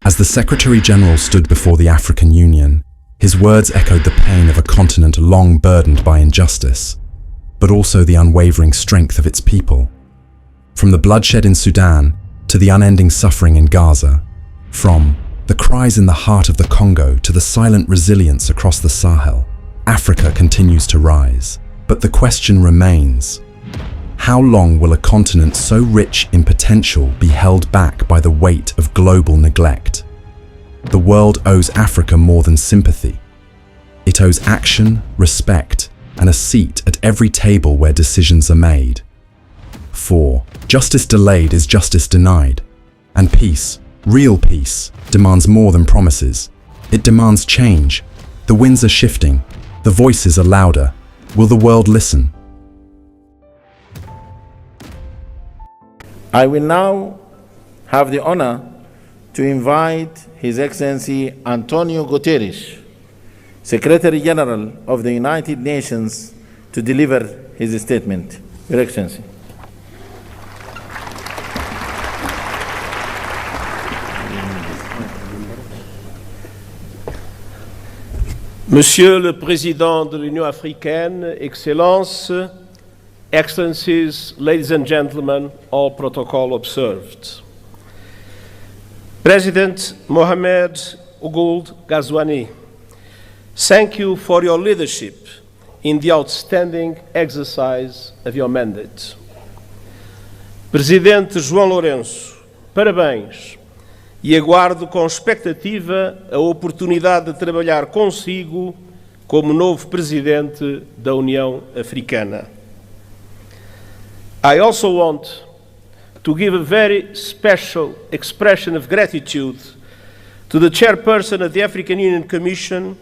As the Secretary-General stood before the African Union, his words echoed the pain of a continent long burdened by injustice, but also the unwavering strength of its people. From the bloodshed in Sudan to the unending suffering in Gaza, from the cries in the heart of the Congo to the silent resilience across the Sahel, Africa continues to rise. But the question remains: how long will a continent so rich in potential be held back by the weight of global neglect? The world owes Africa more than sympathy. It owes action, respect, and a seat at every table where decisions are made. For justice delayed is justice denied, and peace, real peace, demands more than promises. It demands change. The winds are shifting. The voices are louder. Will the world listen? I will now have the honor to invite His Excellency Antonio Guterres, Secretary General of the United Nations, to deliver his statement. Your Excellency. Monsieur le Président de l'Union africaine, Excellences, Excellencies, ladies and gentlemen, all protocol observed. President Mohamed Ould Ghazouani, thank you for your leadership in the outstanding exercise of your mandate. Presidente João Lourenço, parabéns e aguardo com expectativa a oportunidade de trabalhar consigo como novo Presidente da União Africana. I also want to give a very special expression of gratitude to the Chairperson of the African Union Commission,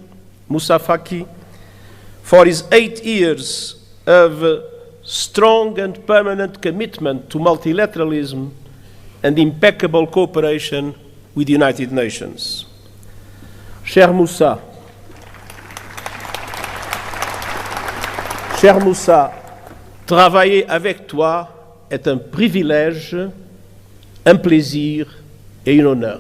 Moussa Faki, for his 8 years of strong and permanent commitment to multilateralism and impeccable cooperation with the United Nations. Cher Moussa, travailler avec toi est un privilège, un plaisir et un honneur.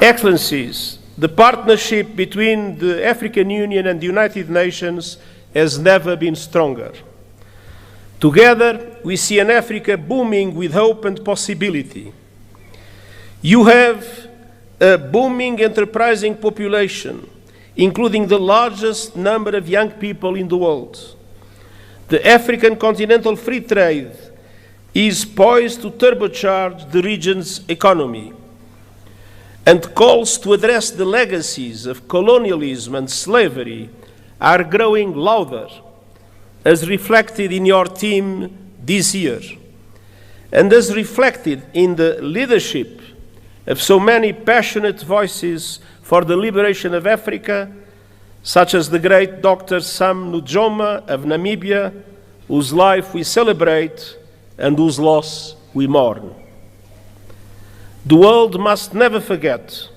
Excellencies, the partnership between the African Union and the United Nations has never been stronger. Together, we see an Africa booming with hope and possibility. You have a booming, enterprising population, including the largest number of young people in the world. The African continental free trade is poised to turbocharge the region's economy, and calls to address the legacies of colonialism and slavery are growing louder, as reflected in your theme this year, and as reflected in the leadership of so many passionate voices for the liberation of Africa, such as the great Dr. Sam Nujoma of Namibia, whose life we celebrate and whose loss we mourn. The world must never forget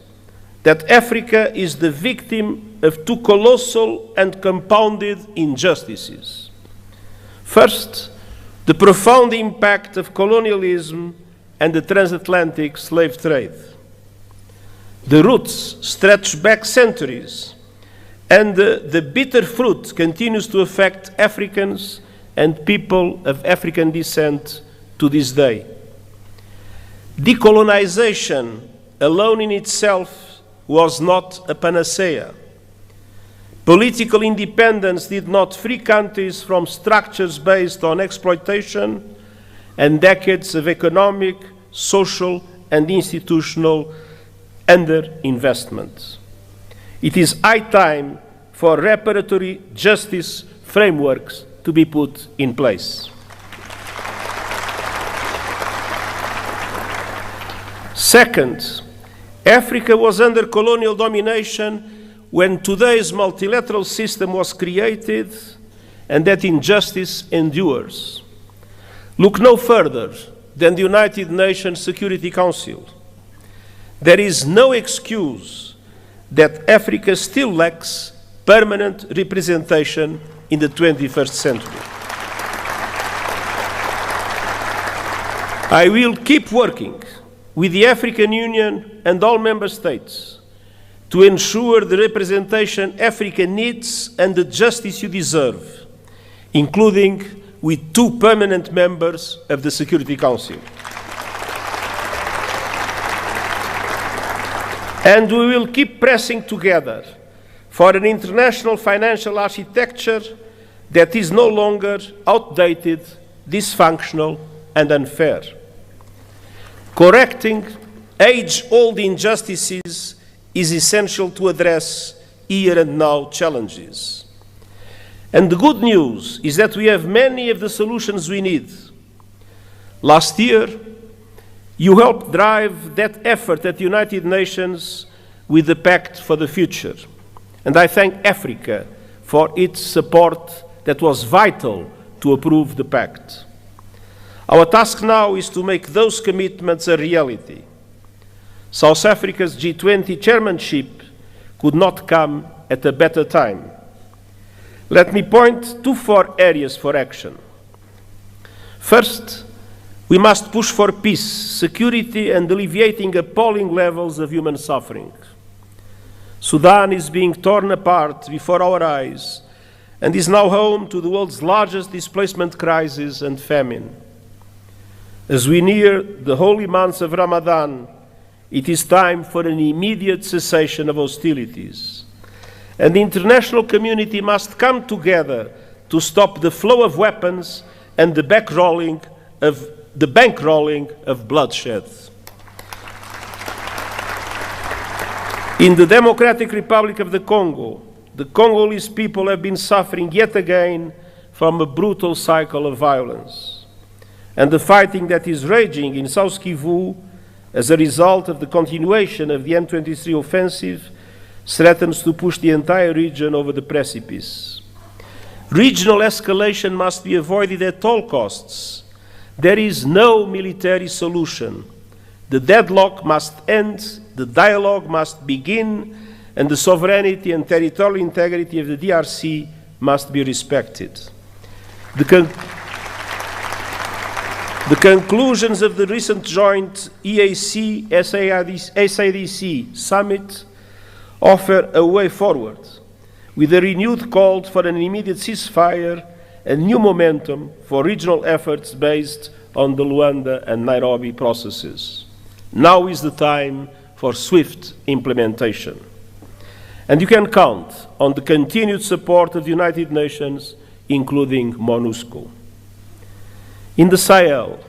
that Africa is the victim of two colossal and compounded injustices. First, the profound impact of colonialism and the transatlantic slave trade. The roots stretch back centuries, and the bitter fruit continues to affect Africans and people of African descent to this day. Decolonization alone in itself was not a panacea. Political independence did not free countries from structures based on exploitation and decades of economic, social, and institutional underinvestment. It is high time for reparatory justice frameworks to be put in place. Second, Africa was under colonial domination when today's multilateral system was created, and that injustice endures. Look no further than the United Nations Security Council. There is no excuse that Africa still lacks permanent representation in the 21st century. I will keep working with the African Union and all member states to ensure the representation Africa needs and the justice you deserve, including with 2 permanent members of the Security Council. And we will keep pressing together for an international financial architecture that is no longer outdated, dysfunctional, and unfair. Correcting age-old injustices is essential to address here and now challenges. And the good news is that we have many of the solutions we need. Last year, you helped drive that effort at the United Nations with the Pact for the Future. And I thank Africa for its support that was vital to approve the pact. Our task now is to make those commitments a reality. South Africa's G20 chairmanship could not come at a better time. Let me point to 4 areas for action. First, we must push for peace, security, and alleviating appalling levels of human suffering. Sudan is being torn apart before our eyes and is now home to the world's largest displacement crisis and famine. As we near the holy months of Ramadan, it is time for an immediate cessation of hostilities. And the international community must come together to stop the flow of weapons and the bankrolling of bloodshed. In the Democratic Republic of the Congolese people have been suffering yet again from a brutal cycle of violence. And the fighting that is raging in South Kivu as a result of the continuation of the M23 offensive threatens to push the entire region over the precipice. Regional escalation must be avoided at all costs. There is no military solution. The deadlock must end, the dialogue must begin, and the sovereignty and territorial integrity of the DRC must be respected. The conclusions of the recent joint EAC-SADC summit offer a way forward, with a renewed call for an immediate ceasefire and new momentum for regional efforts based on the Luanda and Nairobi processes. Now is the time for swift implementation. And you can count on the continued support of the United Nations, including MONUSCO. In the Sahel,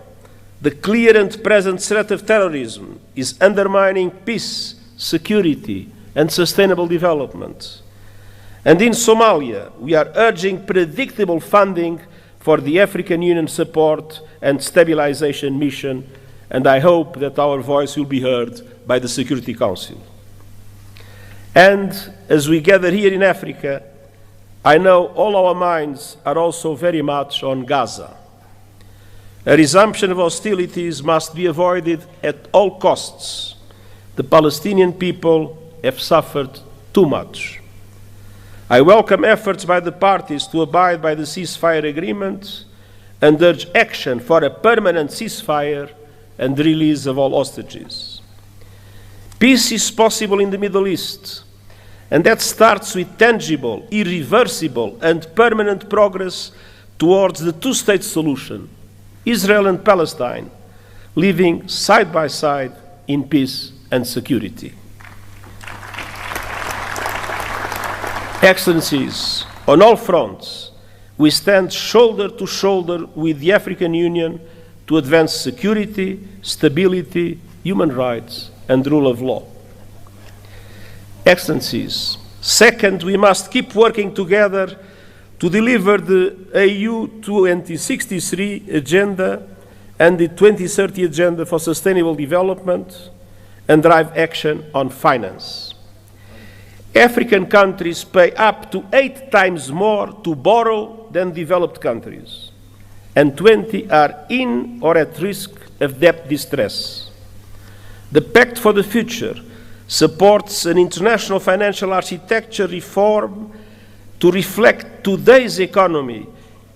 the clear and present threat of terrorism is undermining peace, security, and sustainable development. And in Somalia, we are urging predictable funding for the African Union support and stabilization mission, and I hope that our voice will be heard by the Security Council. And as we gather here in Africa, I know all our minds are also very much on Gaza. A resumption of hostilities must be avoided at all costs. The Palestinian people have suffered too much. I welcome efforts by the parties to abide by the ceasefire agreement and urge action for a permanent ceasefire and the release of all hostages. Peace is possible in the Middle East, and that starts with tangible, irreversible, and permanent progress towards the two-state solution, Israel and Palestine, living side by side in peace and security. Excellencies, on all fronts, we stand shoulder to shoulder with the African Union to advance security, stability, human rights, and rule of law. Excellencies, second, we must keep working together to deliver the AU 2063 agenda and the 2030 agenda for sustainable development and drive action on finance. African countries pay up to 8 times more to borrow than developed countries, and 20 are in or at risk of debt distress. The Pact for the Future supports an international financial architecture reform to reflect today's economy,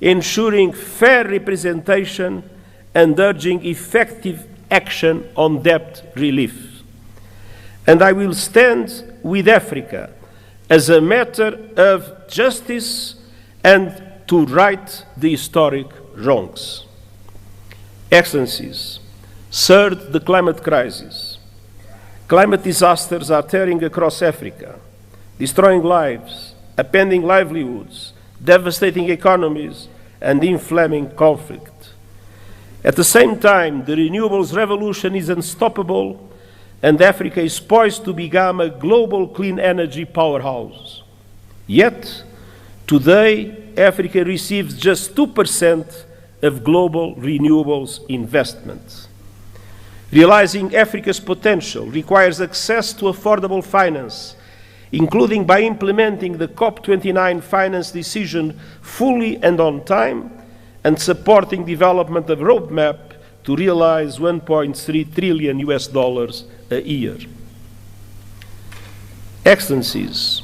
ensuring fair representation and urging effective action on debt relief. And I will stand with Africa as a matter of justice and to right the historic wrongs. Excellencies, third, the climate crisis. Climate disasters are tearing across Africa, destroying lives, upending livelihoods, devastating economies, and inflaming conflict. At the same time, the renewables revolution is unstoppable, and Africa is poised to become a global clean energy powerhouse. Yet, today, Africa receives just 2% of global renewables investment. Realizing Africa's potential requires access to affordable finance, including by implementing the COP29 finance decision fully and on time, and supporting development of a roadmap to realize $1.3 trillion a year. Excellencies,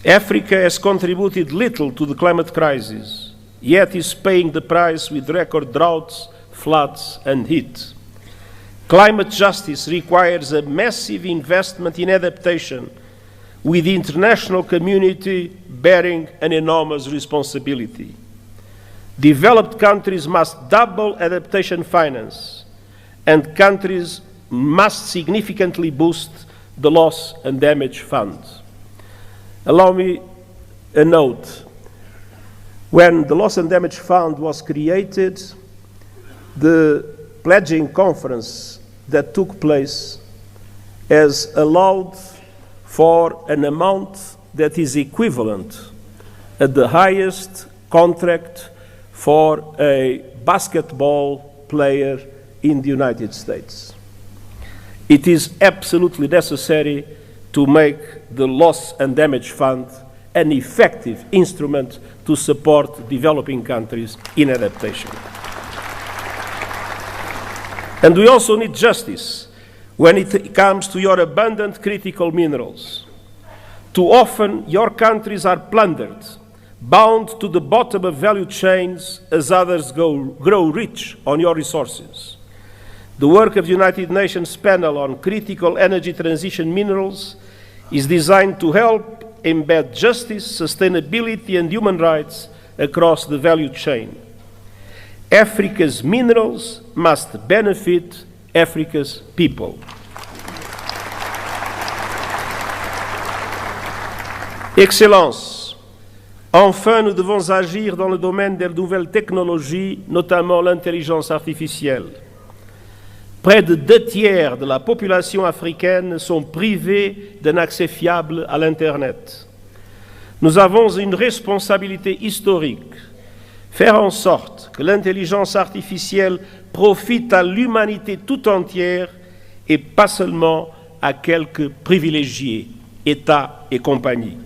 Africa has contributed little to the climate crisis, yet is paying the price with record droughts, floods, and heat. Climate justice requires a massive investment in adaptation, with the international community bearing an enormous responsibility. Developed countries must double adaptation finance, and countries must significantly boost the loss and damage fund. Allow me a note. When the Loss and Damage Fund was created, the pledging conference that took place has allowed for an amount that is equivalent at the highest contract for a basketball player in the United States. It is absolutely necessary to make the Loss and Damage Fund an effective instrument to support developing countries in adaptation. And we also need justice when it comes to your abundant critical minerals. Too often, your countries are plundered, bound to the bottom of value chains as others grow rich on your resources. The work of the United Nations Panel on Critical Energy Transition Minerals is designed to help embed justice, sustainability, and human rights across the value chain. Africa's minerals must benefit Africa's people. Excellences, enfin, nous devons agir dans le domaine des nouvelles technologies, notamment l'intelligence artificielle. Près de 2/3 de la population africaine sont privés d'un accès fiable à l'Internet. Nous avons une responsabilité historique, faire en sorte que l'intelligence artificielle profite à l'humanité tout entière et pas seulement à quelques privilégiés, États et compagnie.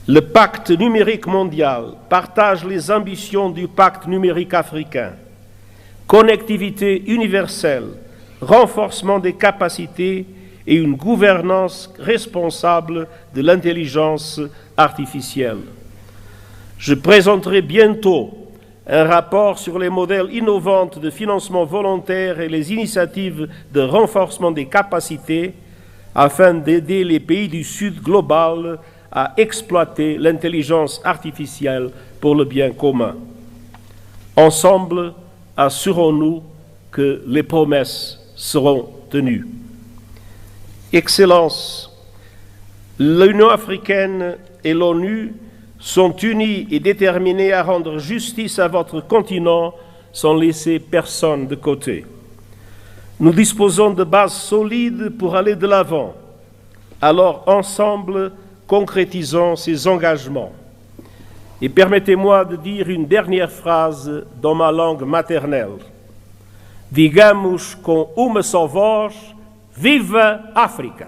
Le pacte numérique mondial partage les ambitions du pacte numérique africain. Connectivité universelle, renforcement des capacités et une gouvernance responsable de l'intelligence artificielle. Je présenterai bientôt un rapport sur les modèles innovants de financement volontaire et les initiatives de renforcement des capacités afin d'aider les pays du Sud global à exploiter l'intelligence artificielle pour le bien commun. Ensemble, assurons-nous que les promesses seront tenues. Excellences, l'Union africaine et l'ONU sont unis et déterminés à rendre justice à votre continent sans laisser personne de côté. Nous disposons de bases solides pour aller de l'avant. Alors, ensemble, concrétisons ces engagements. Et permettez-moi de dire une dernière phrase dans ma langue maternelle. Digamos com uma só voz, viva África!